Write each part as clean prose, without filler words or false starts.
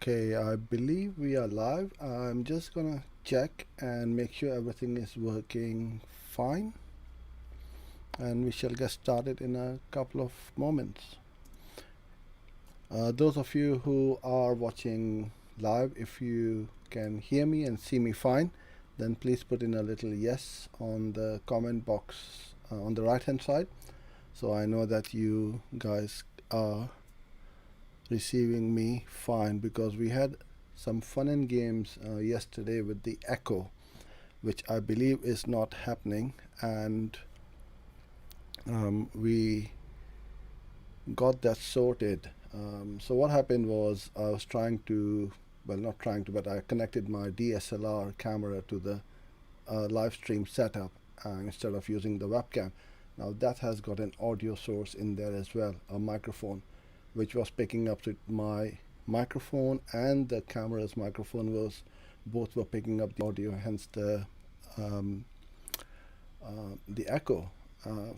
Okay, I believe we are live. I'm just gonna check and make sure everything is working fine, and we shall get started in a couple of moments. Those of you who are watching live, if you can hear me and see me fine, then please put in a little yes on the comment box on the right hand side, so I know that you guys are receiving me fine, because we had some fun and games yesterday with the echo, which I believe is not happening, and we got that sorted. So what happened was, I was trying to, well, not trying to, but I connected my DSLR camera to the live stream setup instead of using the webcam. Now that has got an audio source in there as well, a microphone, which was picking up with my microphone, and the camera's microphone was both were picking up the audio, hence the echo.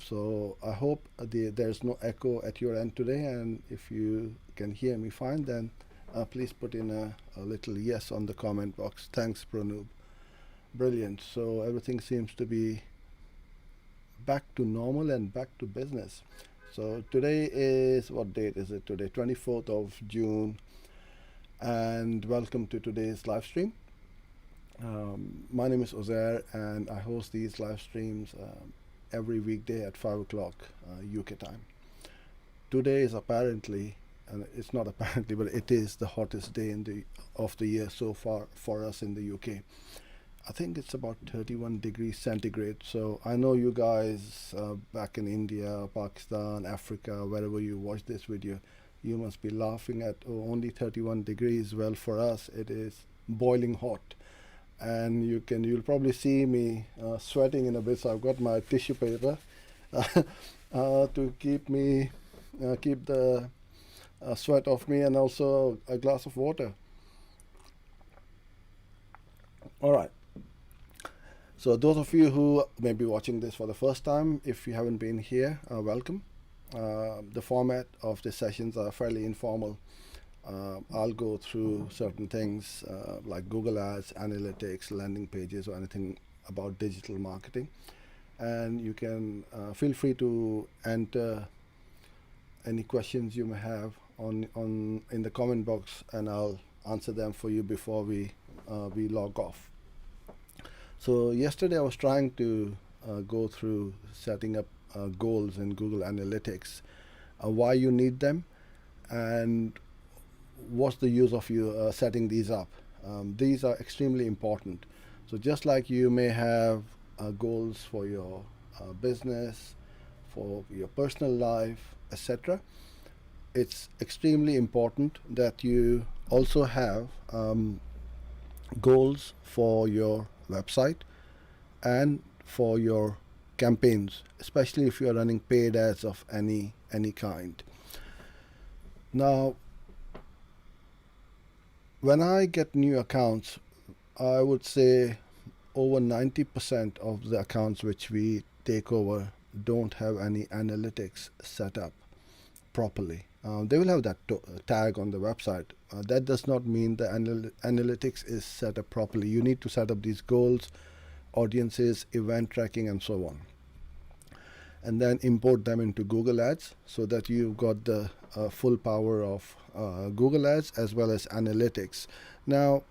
So I hope there's no echo at your end today, and if you can hear me fine, then please put in a little yes on the comment box. Thanks, Pranub. Brilliant. So everything seems to be back to normal and back to business. So today is, what date is it today? 24th of June, and welcome to today's live stream. My name is Ozair, and I host these live streams every weekday at 5 o'clock UK time. Today is apparently, and it's not apparently, but it is the hottest day of the year so far for us in the UK. I think it's about 31 degrees centigrade. So I know you guys back in India, Pakistan, Africa, wherever you watch this video, you must be laughing at, oh, only 31 degrees. Well, for us, it is boiling hot. And you'll probably see me sweating in a bit. So I've got my tissue paper to keep the sweat off me, and also a glass of water. All right. So those of you who may be watching this for the first time, if you haven't been here, welcome. The format of the sessions are fairly informal. I'll go through certain things like Google Ads, analytics, landing pages, or anything about digital marketing. And you can feel free to enter any questions you may have in the comment box, and I'll answer them for you before we log off. So yesterday I was trying to go through setting up goals in Google Analytics, why you need them, and what's the use of you setting these up. These are extremely important. So just like you may have goals for your business, for your personal life, etc., it's extremely important that you also have goals for your website and for your campaigns, especially if you're running paid ads of any kind. Now, when I get new accounts, I would say over 90% of the accounts which we take over don't have any analytics set up properly. They will have that tag on the website. That does not mean the analytics is set up properly. You need to set up these goals, audiences, event tracking, and so on, and then import them into Google Ads, so that you've got the full power of Google Ads as well as analytics. Now,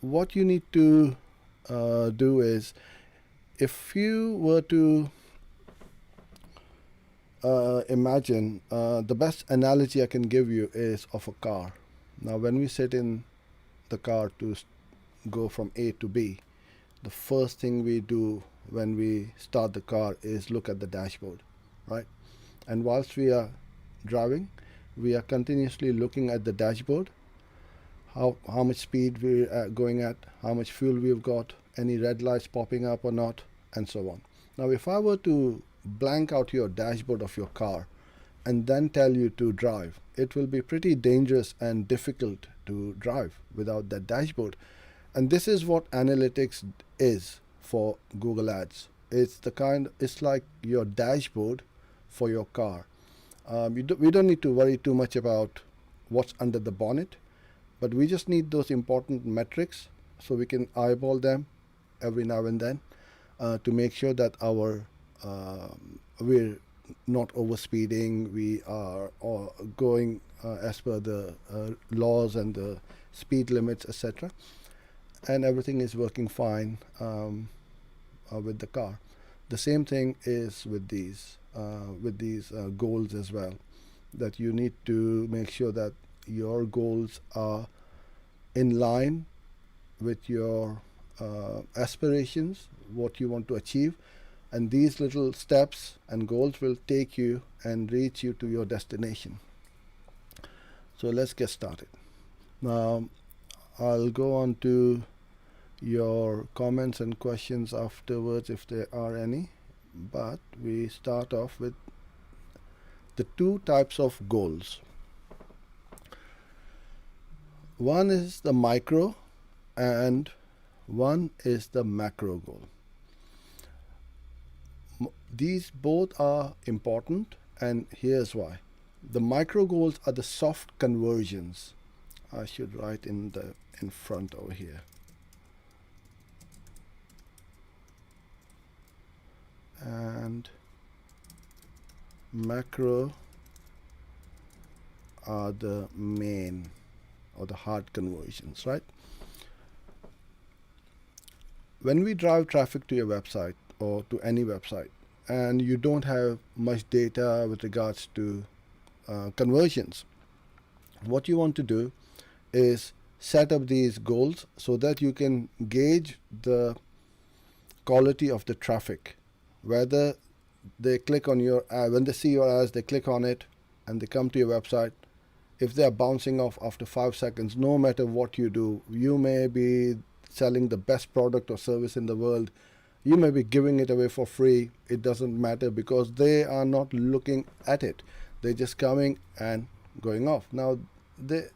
what you need to do is, if you were to imagine, the best analogy I can give you is of a car. Now, when we sit in the car to go from A to B, the first thing we do when we start the car is look at the dashboard, right? And whilst we are driving, we are continuously looking at the dashboard, how much speed we're going at, how much fuel we've got, any red lights popping up or not, and so on. Now, if I were to blank out your dashboard of your car and then tell you to drive, it will be pretty dangerous and difficult to drive without that dashboard. And this is what analytics is for Google Ads. It's like your dashboard for your car. We don't need to worry too much about what's under the bonnet. but we just need those important metrics so we can eyeball them every now and then to make sure that we're not overspeeding, we are going as per the laws and the speed limits, etc., and everything is working fine with the car. The same thing is with these goals as well, that you need to make sure that your goals are in line with your aspirations, what you want to achieve, and these little steps and goals will take you and reach you to your destination. So let's get started. Now I'll go on to your comments and questions afterwards if there are any, but we start off with the two types of goals. One is the micro and one is the macro goal. These both are important, and here's why. The micro goals are the soft conversions. I should write in front over here. And macro are the main or the hard conversions, right? When we drive traffic to your website or to any website, and you don't have much data with regards to conversions, what you want to do is set up these goals so that you can gauge the quality of the traffic, whether they click on your ad, when they see your ads, they click on it and they come to your website. If they are bouncing off after 5 seconds, no matter what you do, you may be selling the best product or service in the world, you may be giving it away for free, it doesn't matter, because they are not looking at it. They're just coming and going off. Now, there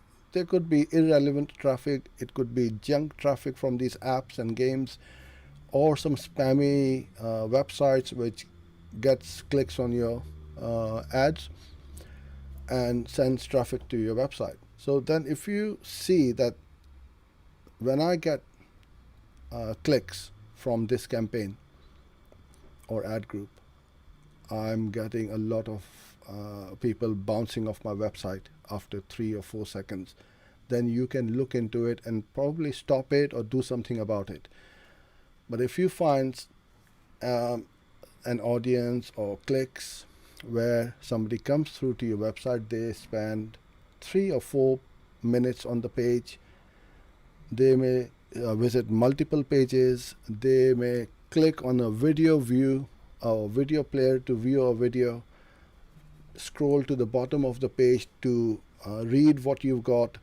could be irrelevant traffic, it could be junk traffic from these apps and games, or some spammy websites which gets clicks on your ads and sends traffic to your website. So then if you see that when I get clicks from this campaign or ad group, I'm getting a lot of people bouncing off my website after 3 or 4 seconds, then you can look into it and probably stop it or do something about it. But if you find an audience or clicks where somebody comes through to your website, they spend 3 or 4 minutes on the page, they may visit multiple pages, they may click on a video view or video player to view a video, scroll to the bottom of the page to read what you've got,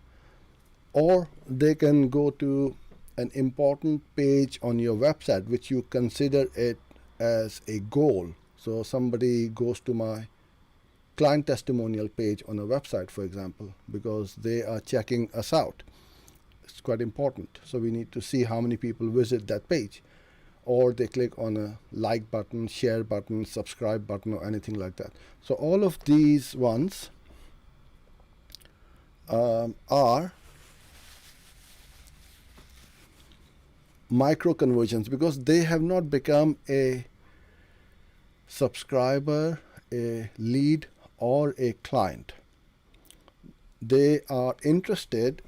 or they can go to an important page on your website which you consider it as a goal. So somebody goes to my client testimonial page on a website, for example, because they are checking us out. It's quite important. So we need to see how many people visit that page, or they click on a like button, share button, subscribe button, or anything like that. So all of these ones are micro conversions because they have not become a subscriber, a lead, or a client. They are interested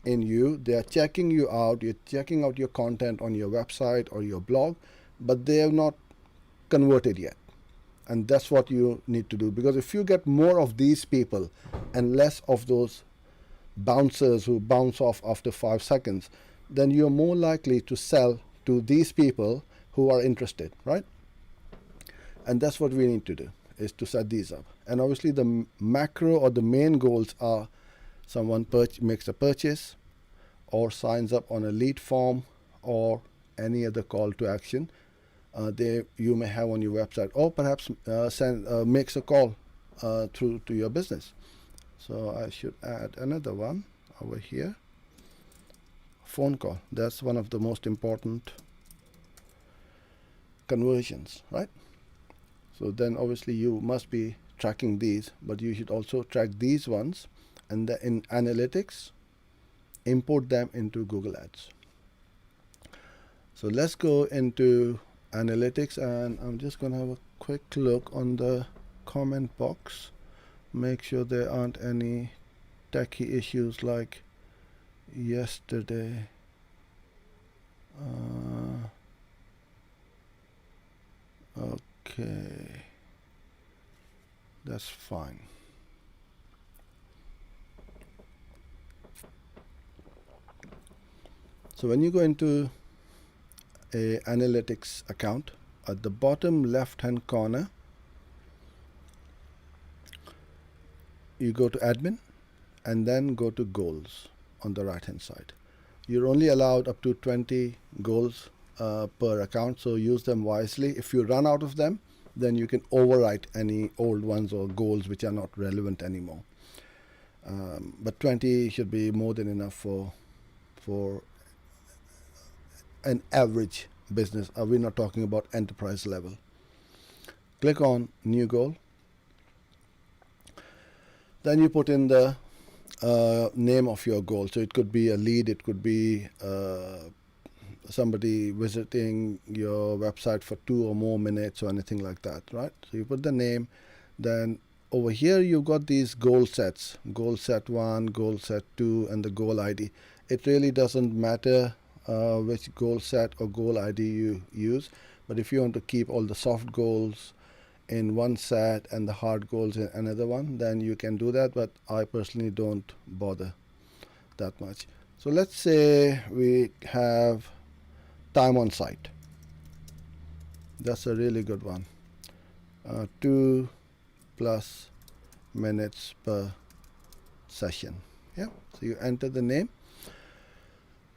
in you, they are checking you out, you're checking out your content on your website or your blog, but they have not converted yet. And that's what you need to do, because if you get more of these people and less of those bouncers who bounce off after 5 seconds, then you're more likely to sell to these people who are interested, right? And that's what we need to do, is to set these up. And obviously the macro or the main goals are someone makes a purchase or signs up on a lead form or any other call to action you may have on your website, or perhaps makes a call through to your business. So I should add another one over here. Phone call. That's one of the most important conversions, right? So then obviously you must be tracking these, but you should also track these ones. And in analytics, import them into Google Ads. So let's go into analytics, and I'm just going to have a quick look on the comment box. Make sure there aren't any techie issues like yesterday. Okay, that's fine. So when you go into a analytics account, at the bottom left hand corner you go to admin and then go to goals on the right hand side. You're only allowed up to 20 goals per account, so use them wisely. If you run out of them, then you can overwrite any old ones or goals which are not relevant anymore. But 20 should be more than enough for an average business. We're not talking about enterprise level. Click on new goal. Then you put in the name of your goal. So it could be a lead, it could be somebody visiting your website for 2 or more minutes or anything like that, right? So you put the name. Then over here you've got these goal sets, goal set 1, goal set 2, and the goal ID. It really doesn't matter which goal set or goal ID you use, but if you want to keep all the soft goals in one set and the hard goals in another one, then you can do that, but I personally don't bother that much. So let's say we have time on site. That's a really good one. 2+ minutes per session. Yeah, so you enter the name.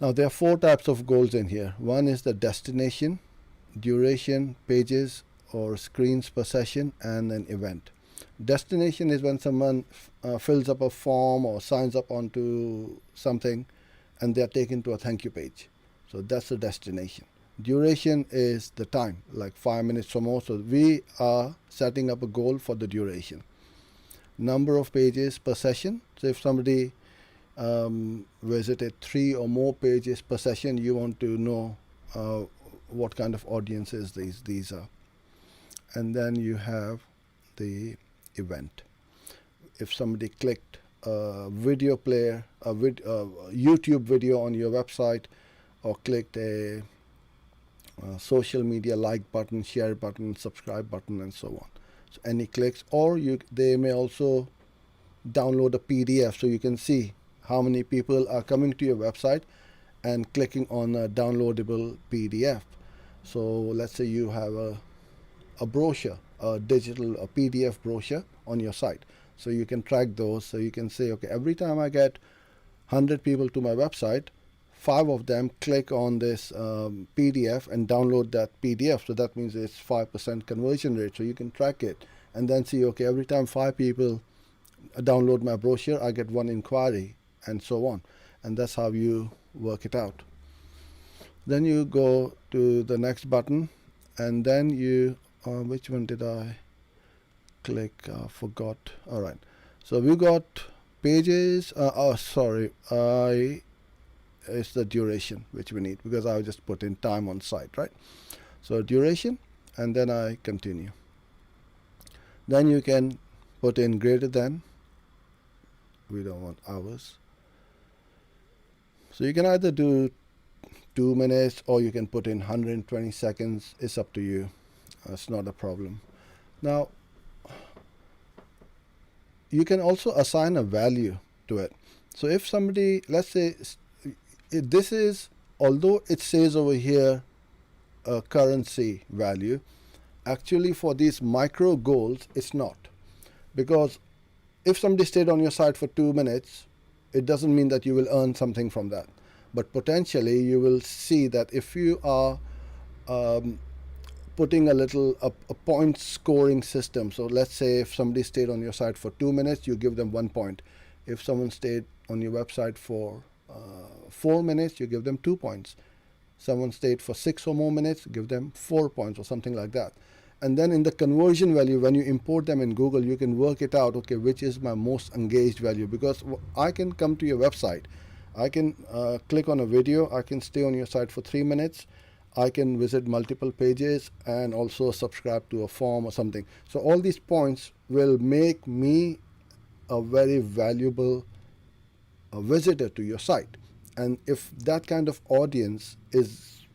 Now there are 4 types of goals in here. One is the destination, duration, pages or screens per session, and an event. Destination is when someone fills up a form or signs up onto something and they are taken to a thank you page. So that's the destination. Duration is the time, like 5 minutes or more. So we are setting up a goal for the duration. Number of pages per session. So if somebody visited 3 or more pages per session, you want to know what kind of audiences these are. And then you have the event. If somebody clicked a video player, a YouTube video on your website, or clicked a social media like button, share button, subscribe button, and so on. So any clicks, or they may also download a PDF, so you can see how many people are coming to your website and clicking on a downloadable PDF. So let's say you have a brochure, a PDF brochure on your site. So you can track those. So you can say, okay, every time I get 100 people to my website, 5 of them click on this PDF and download that PDF. So that means it's 5% conversion rate. So you can track it and then see, okay, every time 5 people download my brochure, I get 1 inquiry, and so on. And that's how you work it out. Then you go to the next button, and then you which one did I click? Forgot. All right. So we got pages. It's the duration which we need, because I just put in time on site, right? So duration, and then I continue. Then you can put in greater than. We don't want hours. So you can either do 2 minutes or you can put in 120 seconds. It's up to you. It's not a problem. Now, you can also assign a value to it. So if somebody, let's say, this is, although it says over here a currency value, actually for these micro goals, it's not. Because if somebody stayed on your site for 2 minutes, it doesn't mean that you will earn something from that. But potentially you will see that if you are putting a point scoring system. So let's say if somebody stayed on your site for 2 minutes, you give them 1 point. If someone stayed on your website for 4 minutes, you give them 2 points. Someone stayed for 6 or more minutes, give them 4 points or something like that. And then in the conversion value, when you import them in Google, you can work it out, okay, which is my most engaged value, because I can come to your website I can click on a video, I can stay on your site for 3 minutes, I can visit multiple pages and also subscribe to a form or something. So all these points will make me a very valuable visitor to your site. And if that kind of audience is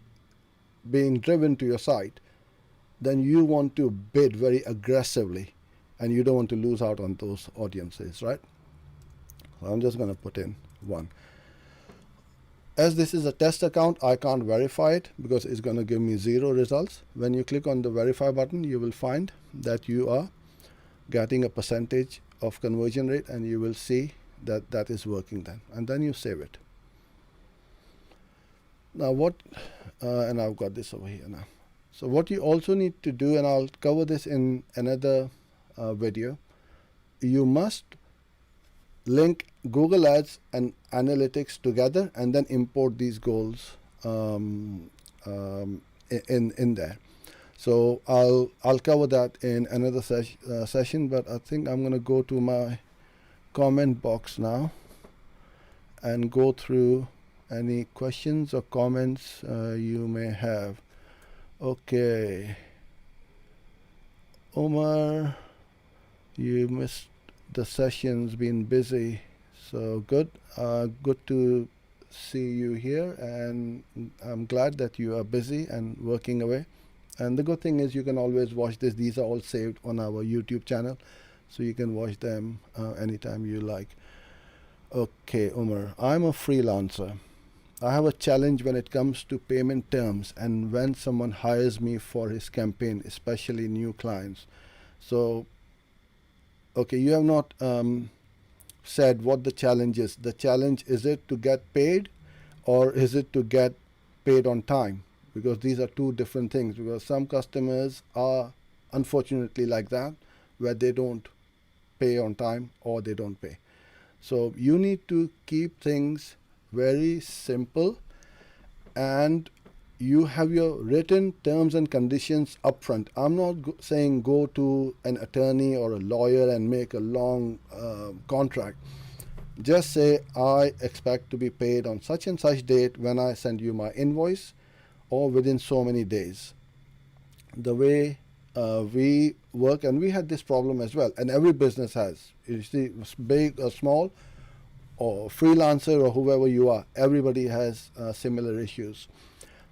being driven to your site, then you want to bid very aggressively and you don't want to lose out on those audiences, right? So I'm just going to put in 1. As this is a test account, I can't verify it because it's going to give me 0 results. When you click on the verify button, you will find that you are getting a percentage of conversion rate, and you will see that that is working then. And then you save it. Now and I've got this over here now. So what you also need to do, and I'll cover this in another video, you must link Google Ads and Analytics together and then import these goals in there. So I'll cover that in another session, but I think I'm going to go to my comment box now and go through any questions or comments you may have. Okay, Omar, you missed the session's been busy, so good. Good to see you here, and I'm glad that you are busy and working away. And the good thing is you can always watch this. These are all saved on our YouTube channel, so you can watch them anytime you like. Okay, Omar, I'm a freelancer. I have a challenge when it comes to payment terms and when someone hires me for his campaign, especially new clients. So, okay, you have not said what the challenge is. The challenge, is it to get paid or is it to get paid on time? Because these are two different things, because some customers are unfortunately like that, where they don't pay on time or they don't pay. So you need to keep things very simple, and you have your written terms and conditions upfront. I'm not saying go to an attorney or a lawyer and make a long contract. Just say, I expect to be paid on such and such date when I send you my invoice, or within so many days. The way we work, and we had this problem as well, and every business has, you see, big or small, or freelancer or whoever you are, everybody has similar issues.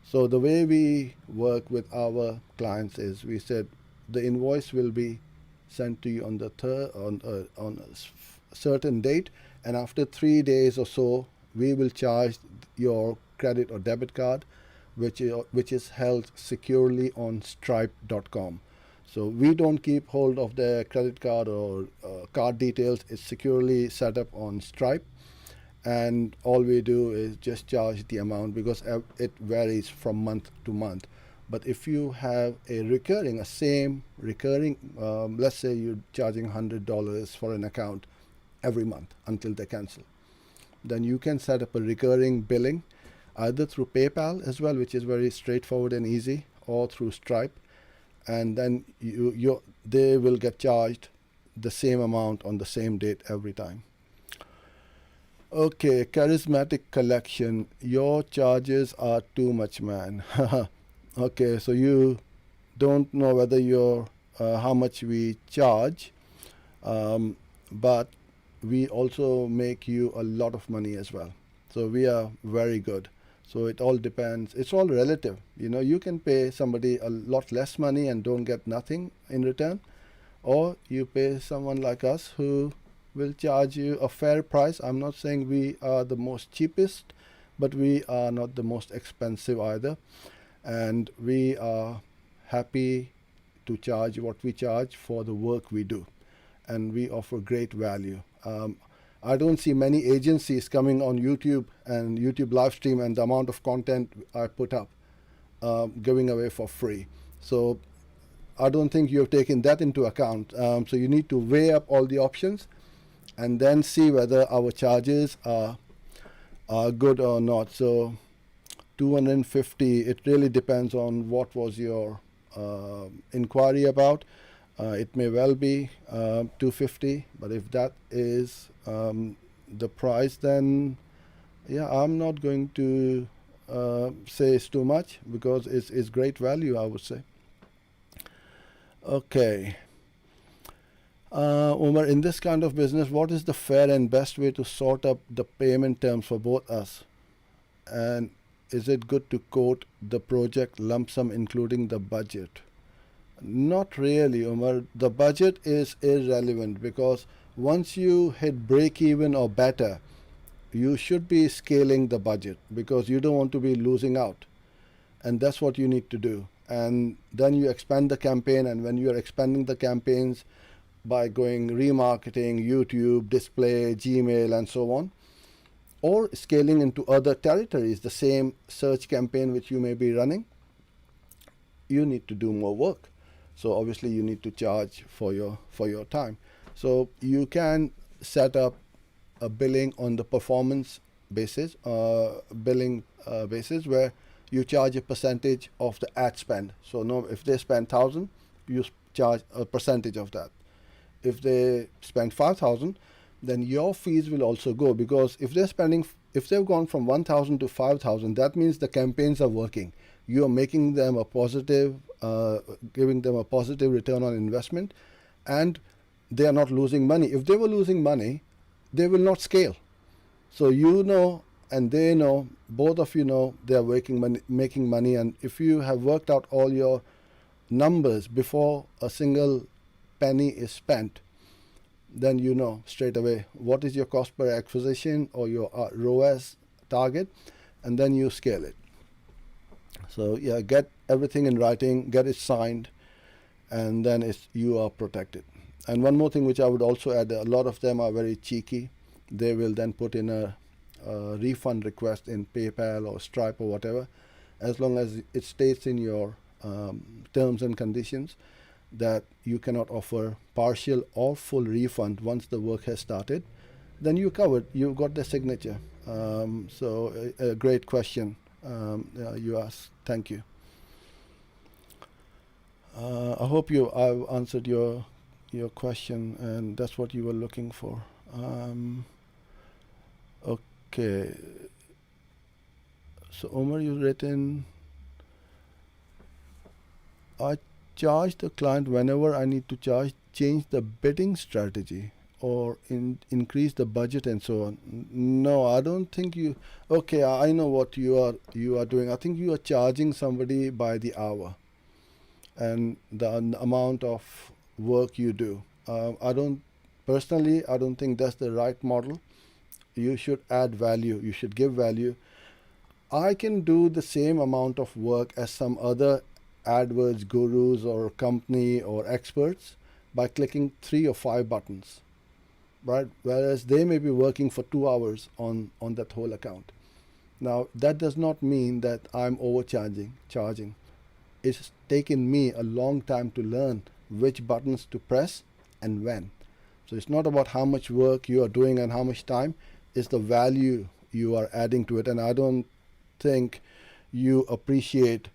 So the way we work with our clients is, we said the invoice will be sent to you on the on a certain date, and after 3 days or so, we will charge your credit or debit card, which is held securely on Stripe.com. So we don't keep hold of the credit card or card details. It's securely set up on Stripe. And all we do is just charge the amount, because it varies from month to month. But if you have a same recurring, let's say you're charging $100 for an account every month until they cancel, then you can set up a recurring billing either through PayPal as well, which is very straightforward and easy, or through Stripe. And then they will get charged the same amount on the same date every time. Okay, charismatic collection. Your charges are too much, man. Okay, so you don't know whether how much we charge, but we also make you a lot of money as well. So we are very good. So it all depends. It's all relative. You can pay somebody a lot less money and don't get nothing in return, or you pay someone like us who will charge you a fair price. I'm not saying we are the most cheapest, but we are not the most expensive either. And we are happy to charge what we charge for the work we do. And we offer great value. I don't see many agencies coming on YouTube and YouTube live stream and the amount of content I put up, giving away for free. So I don't think you've taken that into account. So you need to weigh up all the options and then see whether our charges are good or not. So 250, it really depends on what was your inquiry about. It may well be 250, but if that is the price, then Yeah, I'm not going to say it's too much because it's great value, I would say. Okay. Umar, in this kind of business, what is the fair and best way to sort up the payment terms for both us? And is it good to quote the project lump sum including the budget? Not really, Umar. The budget is irrelevant because once you hit break even or better, you should be scaling the budget because you don't want to be losing out. And that's what you need to do. And then you expand the campaign, and when you are expanding the campaigns by going remarketing, YouTube, display, Gmail, and so on, or scaling into other territories, the same search campaign which you may be running, you need to do more work. So obviously you need to charge for your time. So you can set up a billing on the performance basis, basis where you charge a percentage of the ad spend. So no, if they spend 1,000, you charge a percentage of that. If they spend 5,000, then your fees will also go, because if they've gone from 1,000 to 5,000, that means the campaigns are working. You are making them a positive, giving them a positive return on investment, and they are not losing money. If they were losing money, they will not scale. So you know, and they know, both of you know, they are making money. And if you have worked out all your numbers before a single penny is spent, then you know straight away what is your cost per acquisition or your ROAS target, and then you scale it. So yeah, get everything in writing, get it signed, and then you are protected. And one more thing which I would also add, a lot of them are very cheeky. They will then put in a refund request in PayPal or Stripe or whatever, as long as it states in your terms and conditions that you cannot offer partial or full refund once the work has started, then you're covered. You've got the signature. So a great question you asked. Thank you. I hope I've answered your question, and that's what you were looking for. Okay. So Omar, you've written, I charge the client whenever I need to change the bidding strategy or increase the budget and so on. No, I don't think you. Okay, I know what you are doing. I think you are charging somebody by the hour and the amount of work you do. I don't think that's the right model. You should add value. You should give value. I can do the same amount of work as some other AdWords gurus or company or experts by clicking 3 or 5 buttons, right? Whereas they may be working for 2 hours on that whole account. Now, that does not mean that I'm charging. It's taken me a long time to learn which buttons to press and when. So it's not about how much work you are doing and how much time, it's the value you are adding to it. And I don't think you appreciate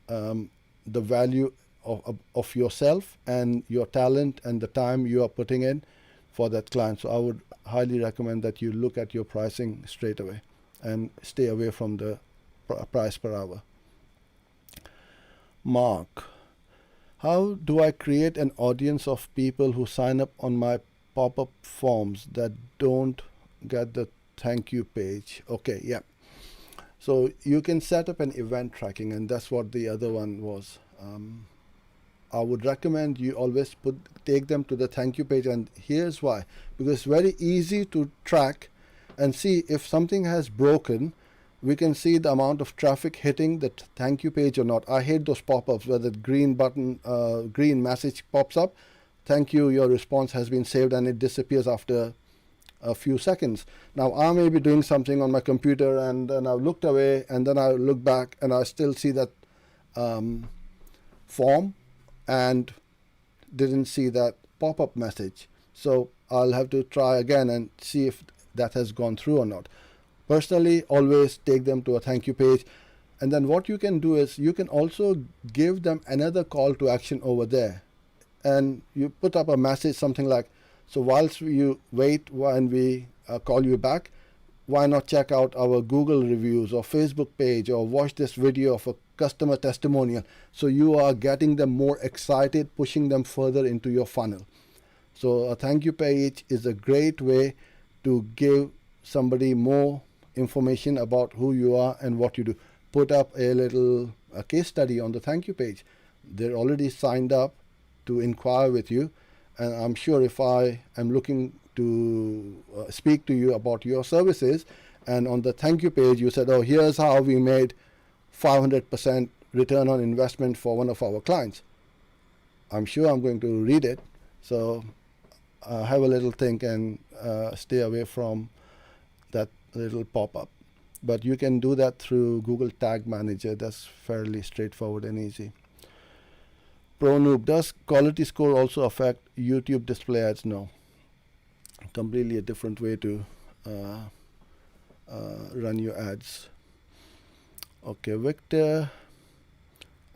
the value of yourself and your talent and the time you are putting in for that client. So I would highly recommend that you look at your pricing straight away and stay away from the price per hour. Mark, how do I create an audience of people who sign up on my pop-up forms that don't get the thank you page? Okay, yeah. So you can set up an event tracking, and that's what the other one was. I would recommend you always take them to the thank you page, and here's why. Because it's very easy to track and see if something has broken. We can see the amount of traffic hitting the thank you page or not. I hate those pop-ups where the green button, green message pops up. Thank you, your response has been saved, and it disappears after a few seconds. Now I may be doing something on my computer, and then I've looked away, and then I look back and I still see that form and didn't see that pop-up message. So I'll have to try again and see if that has gone through or not. Personally, always take them to a thank you page. And then what you can do is you can also give them another call to action over there. And you put up a message, something like, so whilst you wait when we call you back, why not check out our Google reviews or Facebook page or watch this video of a customer testimonial, so you are getting them more excited, pushing them further into your funnel. So a thank you page is a great way to give somebody more information about who you are and what you do. Put up a case study on the thank you page. They're already signed up to inquire with you, and I'm sure if I am looking to speak to you about your services, and on the thank you page you said, oh, here's how we made 500% return on investment for one of our clients, I'm sure I'm going to read it. So have a little think and stay away from that little pop-up. But you can do that through Google Tag Manager. That's fairly straightforward and easy. Pro Noob, does quality score also affect YouTube display ads? No. Completely a different way to run your ads. Okay, Victor,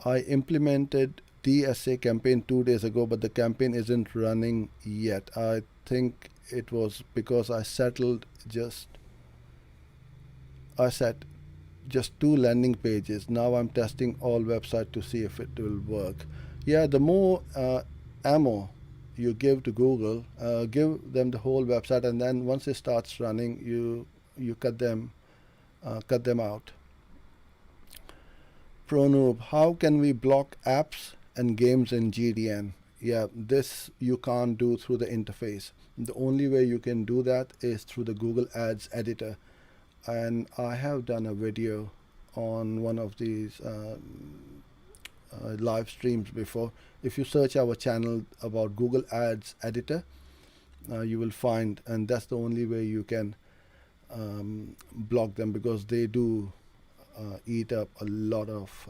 I implemented DSA campaign 2 days ago, but the campaign isn't running yet. I think it was because I set just 2 landing pages. Now I'm testing all websites to see if it will work. Yeah, the more ammo you give to Google, give them the whole website, and then once it starts running, you cut them out. Pro Noob, how can we block apps and games in GDN? Yeah, this you can't do through the interface. The only way you can do that is through the Google Ads editor. And I have done a video on one of these live streams before. If you search our channel about Google Ads editor, you will find, and that's the only way you can block them, because they do eat up a lot of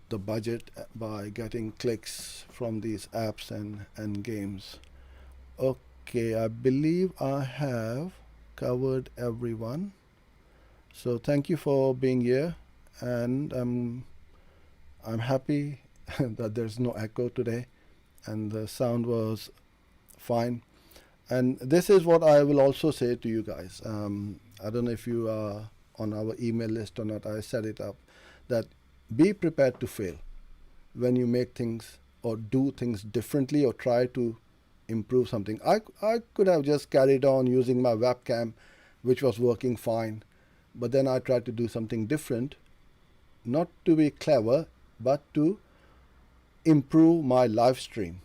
the budget by getting clicks from these apps and games. Okay, I believe I have covered everyone. So thank you for being here, and I'm happy that there's no echo today and the sound was fine. And this is what I will also say to you guys. I don't know if you are on our email list or not. I set it up that be prepared to fail when you make things or do things differently or try to improve something. I could have just carried on using my webcam, which was working fine, but then I tried to do something different, not to be clever, but to improve my live stream.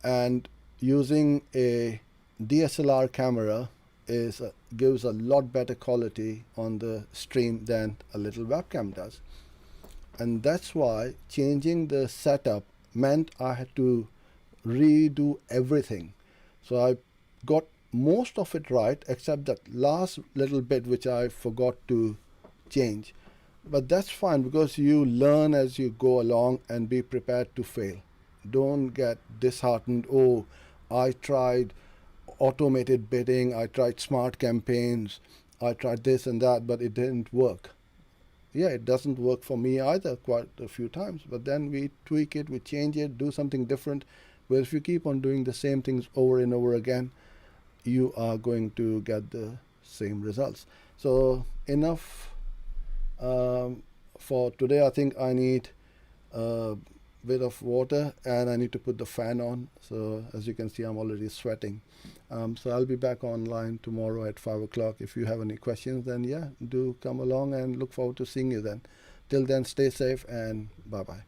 And using a DSLR camera gives a lot better quality on the stream than a little webcam does. And that's why changing the setup meant I had to redo everything. So I got most of it right, except that last little bit which I forgot to change. But that's fine, because you learn as you go along, and be prepared to fail. Don't get disheartened. Oh, I tried automated bidding, I tried smart campaigns, I tried this and that, but it didn't work. Yeah, it doesn't work for me either quite a few times, but then we tweak it, we change it, do something different. But if you keep on doing the same things over and over again, you are going to get the same results. So enough for today. I think I need a bit of water, and I need to put the fan on. So as you can see, I'm already sweating. So I'll be back online tomorrow at 5 o'clock. If you have any questions, then yeah, do come along, and look forward to seeing you then. Till then, stay safe and bye-bye.